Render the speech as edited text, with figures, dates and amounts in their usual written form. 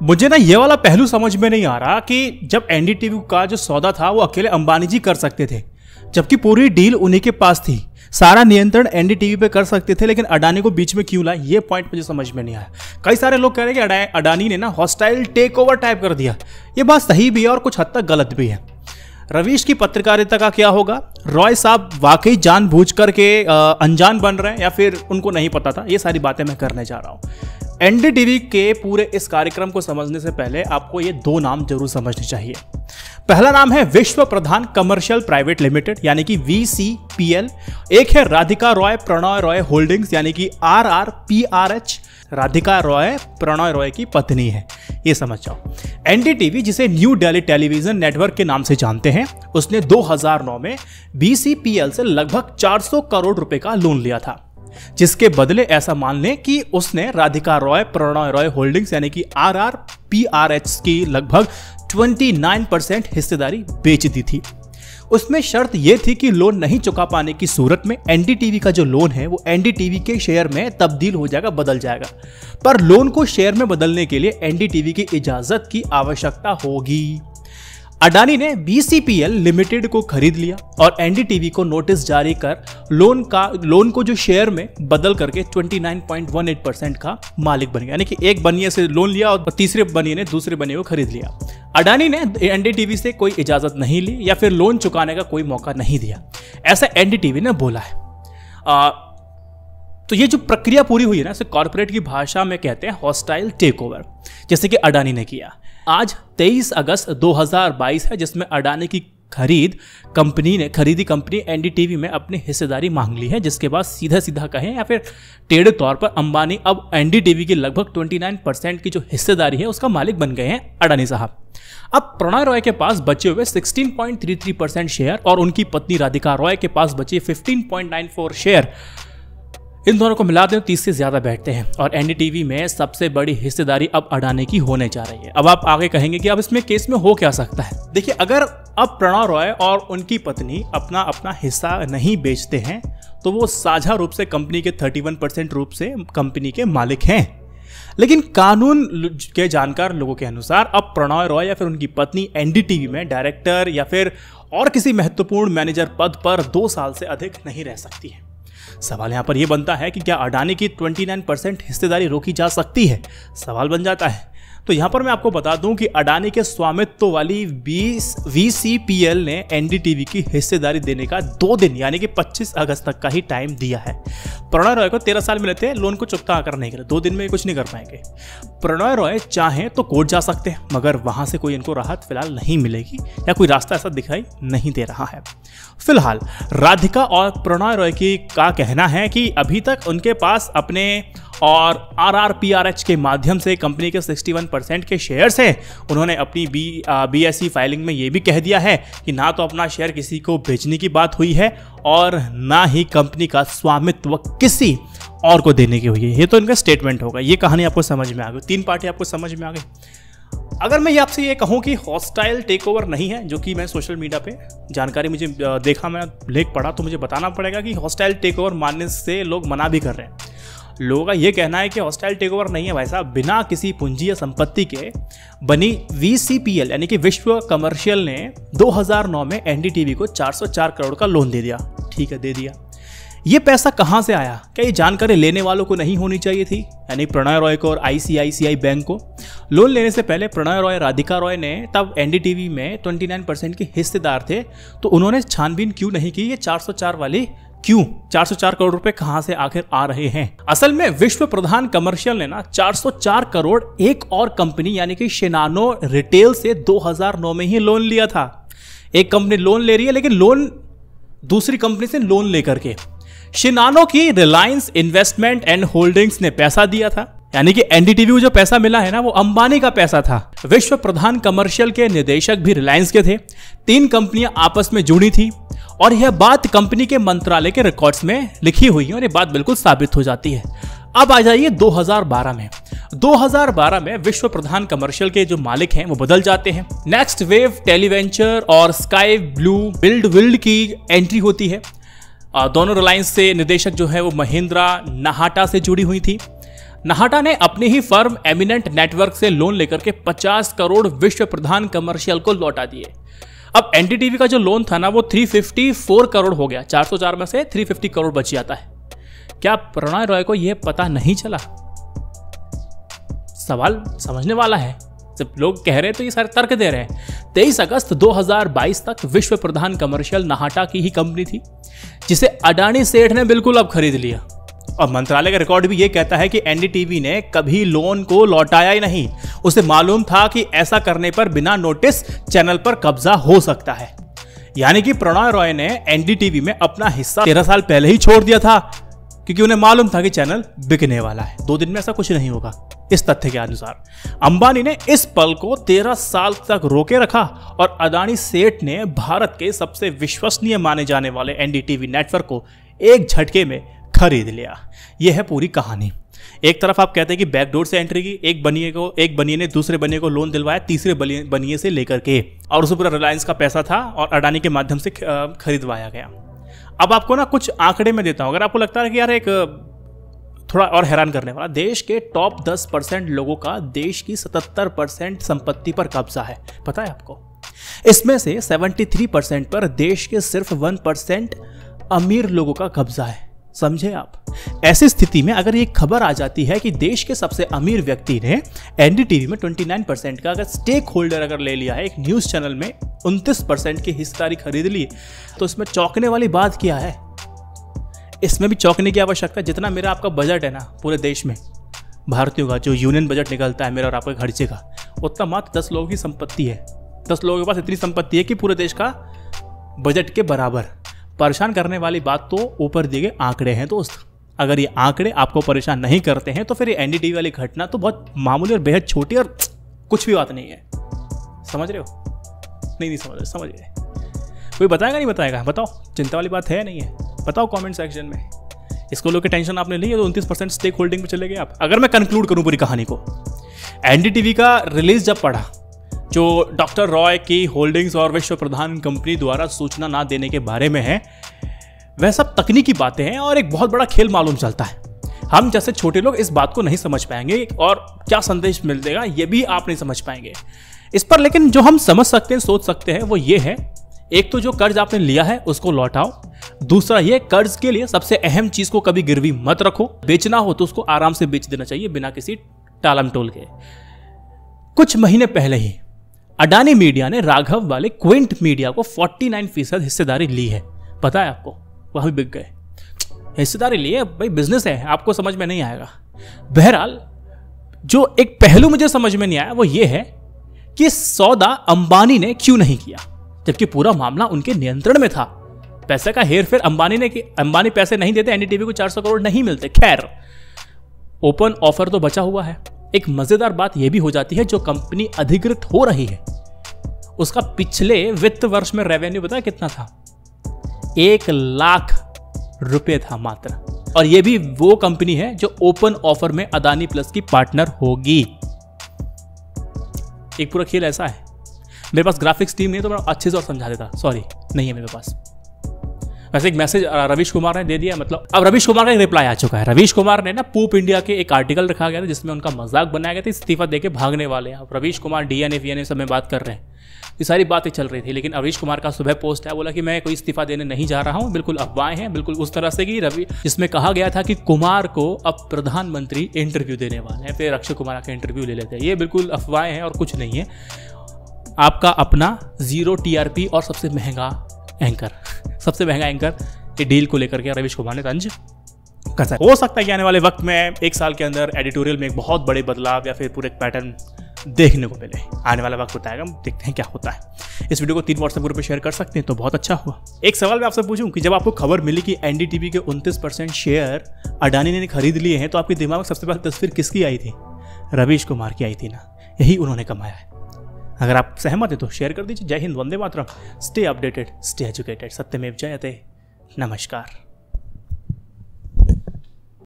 मुझे ना ये वाला पहलू समझ में नहीं आ रहा कि जब एनडीटीवी का जो सौदा था वो अकेले अंबानी जी कर सकते थे, जबकि पूरी डील उन्हीं के पास थी, सारा नियंत्रण एनडीटीवी पे कर सकते थे, लेकिन अडानी को बीच में क्यों लाए, ये पॉइंट मुझे समझ में नहीं आया। कई सारे लोग कह रहे हैं कि अडानी ने ना हॉस्टाइल टेक ओवर टाइप कर दिया। ये बात सही भी है और कुछ हद तक गलत भी है। रवीश की पत्रकारिता का क्या होगा? रॉय साहब वाकई जानबूझ करके अनजान बन रहे हैं या फिर उनको नहीं पता था? ये सारी बातें मैं करने जा रहा हूं। एनडीटीवी के पूरे इस कार्यक्रम को समझने से पहले आपको ये दो नाम जरूर समझने चाहिए। पहला नाम है विश्व प्रधान कमर्शियल प्राइवेट लिमिटेड यानी कि VCPL। एक है राधिका रॉय प्रणय रॉय होल्डिंग्स यानी कि RRPRH। राधिका रॉय प्रणय रॉय की पत्नी है, ये समझ जाओ। एनडीटीवी, जिसे न्यू दिल्ली टेलीविजन नेटवर्क के नाम से जानते हैं, उसने 2009 में VCPL से लगभग 400 करोड़ रुपए का लोन लिया था, जिसके बदले ऐसा मान लें कि उसने राधिका रॉय प्रणय रॉय होल्डिंग्स यानी कि RRPRH की लगभग 29% हिस्सेदारी बेच दी थी। उसमें शर्त यह थी कि लोन नहीं चुका पाने की सूरत में एनडीटीवी का जो लोन है वो एनडीटीवी के शेयर में तब्दील हो जाएगा, बदल जाएगा। पर लोन को शेयर में बदलने के लिए एनडीटीवी की इजाजत की आवश्यकता होगी। अडानी ने VCPL लिमिटेड को खरीद लिया और एनडीटीवी को नोटिस जारी कर लोन को जो शेयर में बदल करके 29.18% का मालिक बन गया। यानी कि एक बनिए से लोन लिया और तीसरे बनिए ने दूसरे बनिए को खरीद लिया। अडानी ने एनडीटीवी से कोई इजाजत नहीं ली या फिर लोन चुकाने का कोई मौका नहीं दिया, ऐसा एनडीटीवी ने बोला है। तो ये जो प्रक्रिया पूरी हुई है ना, इसे कॉर्पोरेट की भाषा में कहते हैं हॉस्टाइल टेक ओवर, जैसे कि अडानी ने किया। आज 23 अगस्त 2022 है, जिसमें अडानी की खरीदी कंपनी एनडीटीवी में अपनी हिस्सेदारी मांग ली है, जिसके बाद सीधा कहें या फिर टेढ़े तौर पर अंबानी अब एनडीटीवी की लगभग 29% की जो हिस्सेदारी है उसका मालिक बन गए हैं अडानी साहब। अब प्रणय रॉय के पास बचे हुए 16.33% शेयर और उनकी पत्नी राधिका रॉय के पास बचे 15.94 शेयर, इन दोनों को मिला दें 30 से ज्यादा बैठते हैं और एनडीटीवी में सबसे बड़ी हिस्सेदारी अब अडानी की होने जा रही है। अब आप आगे कहेंगे कि अब इसमें केस में हो क्या सकता है। देखिए, अगर अब प्रणय रॉय और उनकी पत्नी अपना हिस्सा नहीं बेचते हैं तो वो साझा रूप से कंपनी के 31% रूप से कंपनी के मालिक हैं। लेकिन कानून के जानकार लोगों के अनुसार अब प्रणय रॉय या फिर उनकी पत्नी एनडीटीवी में डायरेक्टर या फिर और किसी महत्वपूर्ण मैनेजर पद पर 2 साल से अधिक नहीं रह सकती है। सवाल यहां पर यह बनता है कि क्या अडानी की 29% हिस्सेदारी रोकी जा सकती है? सवाल बन जाता है। तो यहां पर मैं आपको बता दूं कि अडानी के स्वामित्व वाली VCPL ने एनडीटीवी की हिस्सेदारी देने का 2 दिन यानी कि 25 अगस्त तक का ही टाइम दिया है। प्रणय रॉय को 13 साल मिले थे लोन को चुकता करने के लिए, 2 दिन में कुछ नहीं कर पाएंगे। प्रणय रॉय चाहें तो कोर्ट जा सकते हैं, मगर वहां से कोई इनको राहत फिलहाल नहीं मिलेगी या कोई रास्ता ऐसा दिखाई नहीं दे रहा है। फिलहाल राधिका और प्रणय रॉय का कहना है कि अभी तक उनके पास अपने और RRPRH के माध्यम से कंपनी के 61% के शेयर्स हैं। उन्होंने अपनी BSE फाइलिंग में यह भी कह दिया है कि ना तो अपना शेयर किसी को बेचने की बात हुई है और ना ही कंपनी का स्वामित्व किसी और को देने की हुई है। ये तो इनका स्टेटमेंट होगा। ये कहानी आपको समझ में आ गई, 3 पार्टी आपको समझ में आ गई। अगर मैं आपसे ये कहूं कि हॉस्टाइल टेक ओवर नहीं है, जो कि मैं सोशल मीडिया पे जानकारी मुझे देखा, मैं लेख पढ़ा, तो मुझे बताना पड़ेगा कि हॉस्टाइल टेक ओवर मानने से लोग मना भी कर रहे हैं। लोगों का यह कहना है कि हॉस्टाइल टेक ओवर नहीं है भाई साहब, बिना किसी पूंजी या संपत्ति के बनी VCPL यानी कि विश्व कमर्शियल ने 2009 में एनडीटीवी को 404 करोड़ का लोन दे दिया। ठीक है, दे दिया। ये पैसा कहां से आया? क्या ये जानकारी लेने वालों को नहीं होनी चाहिए थी, यानी प्रणय रॉय को और ICICI बैंक को? लोन लेने से पहले प्रणय रॉय राधिका रॉय ने तब एनडीटीवी में 29% के हिस्सेदार थे, तो उन्होंने छानबीन क्यों नहीं की? ये 404 वाली क्यों 404 करोड़ रुपए कहां से आखिर आ रहे हैं? असल में विश्व प्रधान कमर्शियल ने ना 404 करोड़ एक और कंपनी यानी कि शिनानो रिटेल से 2009 में ही लोन लिया था। एक कंपनी लोन ले रही है, लेकिन लोन दूसरी कंपनी से लोन लेकर के। शिनानो की रिलायंस इन्वेस्टमेंट एंड होल्डिंग्स ने पैसा दिया था, यानी कि एनडीटीवी को जो पैसा मिला है ना वो अंबानी का पैसा था। विश्व प्रधान कमर्शियल के निदेशक भी रिलायंस के थे। 3 कंपनियां आपस में जुड़ी थी और यह बात कंपनी के मंत्रालय के रिकॉर्ड्स में लिखी हुई है और यह बात बिल्कुल साबित हो जाती है। अब आ जाइए 2012 में। 2012 में विश्व प्रधान कमर्शियल के जो मालिक हैं वो बदल जाते हैं। नेक्स्ट वेव टेलीवेंचर और स्काई ब्लू बिल्ड की एंट्री होती है। दोनों रिलायंस से निदेशक जो है वो महेंद्रा नाहाटा से जुड़ी हुई थी। नाहटा ने अपनी ही फर्म एमिनेंट नेटवर्क से लोन लेकर के 50 करोड़ विश्व प्रधान कमर्शियल को लौटा दिए। अब एनडीटीवी का जो लोन था ना वो 354 करोड़ हो गया। 404 में से 350 करोड़ बच जाता है। क्या प्रणय रॉय को यह पता नहीं चला? सवाल समझने वाला है। जब लोग कह रहे हैं तो ये सारे तर्क दे रहे हैं। 23 अगस्त 2022 तक विश्व प्रधान कमर्शियल नाहटा की ही कंपनी थी, जिसे अडानी सेठ ने बिल्कुल अब खरीद लिया। और मंत्रालय का रिकॉर्ड भी ये कहता है कि एनडीटीवी ने कभी लोन को लौटाया ही नहीं। उसे मालूम था कि ऐसा करने पर बिना नोटिस चैनल पर कब्जा हो सकता है। यानी कि प्रणय रॉय ने एनडीटीवी में अपना हिस्सा 13 साल पहले ही छोड़ दिया था, क्योंकि उन्हें मालूम था कि चैनल बिकने वाला है। 2 दिन में ऐसा कुछ नहीं होगा। इस तथ्य के अनुसार अंबानी ने इस पल को 13 साल तक रोके रखा और अडानी सेठ ने भारत के सबसे विश्वसनीय माने जाने वाले एनडीटीवी नेटवर्क को एक झटके में खरीद लिया। यह है पूरी कहानी। एक तरफ आप कहते हैं कि बैकडोर से एंट्री की, एक बनिए ने दूसरे बनिए को लोन दिलवाया, तीसरे बनिए से लेकर के, और उसे पूरा रिलायंस का पैसा था और अडानी के माध्यम से खरीदवाया गया। अब आपको ना कुछ आंकड़े में देता हूं। अगर आपको लगता है कि यार एक थोड़ा और हैरान करने वाला, देश के टॉप 10% लोगों का देश की 77% संपत्ति पर कब्जा है। पता है आपको? इसमें से 73% पर देश के सिर्फ 1% अमीर लोगों का कब्जा है। समझे आप? ऐसी स्थिति में अगर ये खबर आ जाती है कि देश के सबसे अमीर व्यक्ति ने एनडीटीवी में 29% का अगर स्टेक होल्डर अगर ले लिया है, एक न्यूज चैनल में 29% की हिस्सेदारी खरीद ली, तो इसमें चौंकने वाली बात क्या है? इसमें भी चौंकने की आवश्यकता है। जितना मेरा आपका बजट है ना पूरे देश में, भारतीयों का जो यूनियन बजट निकलता है मेरा और आपके खर्चे का, उतना मात्र 10 लोगों की संपत्ति है। 10 लोगों के पास इतनी संपत्ति है कि पूरे देश का बजट के बराबर। परेशान करने वाली बात तो ऊपर दिए गए आंकड़े हैं दोस्त। अगर ये आंकड़े आपको परेशान नहीं करते हैं तो फिर ये एनडीटीवी वाली घटना तो बहुत मामूली और बेहद छोटी और कुछ भी बात नहीं है। समझ रहे हो? नहीं समझ रहे। कोई बताएगा नहीं बताएगा? बताओ, चिंता वाली बात है नहीं है? बताओ कमेंट सेक्शन में। इसको लोग टेंशन आपने ली है तो 29% स्टेक होल्डिंग पे चले गए आप। अगर मैं कंक्लूड करूं पूरी कहानी को, एनडीटीवी का रिलीज जब पढ़ा, जो डॉक्टर रॉय की होल्डिंग्स और विश्व प्रधान कंपनी द्वारा सूचना ना देने के बारे में है, वह सब तकनीकी बातें हैं और एक बहुत बड़ा खेल मालूम चलता है। हम जैसे छोटे लोग इस बात को नहीं समझ पाएंगे और क्या संदेश मिलेगा ये भी आप नहीं समझ पाएंगे इस पर। लेकिन जो हम समझ सकते हैं, सोच सकते हैं, वो ये है, एक तो जो कर्ज आपने लिया है उसको लौटाओ। दूसरा ये, कर्ज के लिए सबसे अहम चीज को कभी गिरवी मत रखो। बेचना हो तो उसको आराम से बेच देना चाहिए बिना किसी टालम टोल के। कुछ महीने पहले ही अडानी मीडिया ने राघव वाले क्विंट मीडिया को 49% हिस्सेदारी ली है। पता है आपको? वह भी बिक गए। हिस्सेदारी ली है भाई, बिजनेस है, आपको समझ में नहीं आएगा। बहरहाल जो एक पहलू मुझे समझ में नहीं आया वो ये है कि सौदा अंबानी ने क्यों नहीं किया, जबकि पूरा मामला उनके नियंत्रण में था। पैसे का हेरफेर अंबानी ने की। अंबानी पैसे नहीं देते, एनडीटीवी को 400 करोड़ नहीं मिलते। खैर, ओपन ऑफर तो बचा हुआ है। एक मजेदार बात यह भी हो जाती है, जो कंपनी अधिकृत हो रही है उसका पिछले वित्त वर्ष में रेवेन्यू पता है कितना था? 1 लाख रुपए था मात्र। और यह भी वो कंपनी है जो ओपन ऑफर में अडानी प्लस की पार्टनर होगी। एक पूरा खेल ऐसा है। मेरे पास ग्राफिक्स टीम नहीं है तो मैं अच्छे से और समझा देता, सॉरी नहीं है मेरे पास। वैसे एक मैसेज रवीश कुमार ने दे दिया, मतलब अब रवीश कुमार का एक रिप्लाई आ चुका है। रवीश कुमार ने ना पूप इंडिया के एक आर्टिकल रखा गया था जिसमें उनका मजाक बनाया गया था, इस्तीफा देके भागने वाले हैं। अब रवीश कुमार डीएनए सब में बात कर रहे हैं, ये सारी बातें चल रही थी। लेकिन रवीश कुमार का सुबह पोस्ट है, बोला कि मैं कोई इस्तीफा देने नहीं जा रहा हूं, बिल्कुल अफवाहें हैं, बिल्कुल उस तरह से कि रवि, जिसमें कहा गया था कि कुमार को अब प्रधानमंत्री इंटरव्यू देने वाले हैं, फिर अक्षय कुमार का इंटरव्यू ले लेते हैं। ये बिल्कुल अफवाहें हैं और कुछ नहीं है। आपका अपना 0 टीआरपी और सबसे महंगा एंकर ये डील को लेकर के रवीश कुमार ने तंज कसा। हो सकता है कि आने वाले वक्त में 1 साल के अंदर एडिटोरियल में एक बहुत बड़े बदलाव या फिर पूरे पैटर्न देखने को मिले। आने वाला वक्त बताएगा, देखते हैं क्या होता है। इस वीडियो को 3 व्हाट्सएप ग्रुप पे शेयर कर सकते हैं तो बहुत अच्छा हुआ। एक सवाल मैं आपसे पूछूं कि जब आपको खबर मिली कि एनडीटीवी के 29% शेयर अडानी ने खरीद लिए हैं, तो आपके दिमाग में सबसे पहले तस्वीर किसकी आई थी? रवीश कुमार की आई थी ना। यही उन्होंने कमाया है। अगर आप सहमत हैं तो शेयर कर दीजिए। जय Hind, Vande Mataram. Stay updated, stay educated, सत्यमेव जयते। नमस्कार।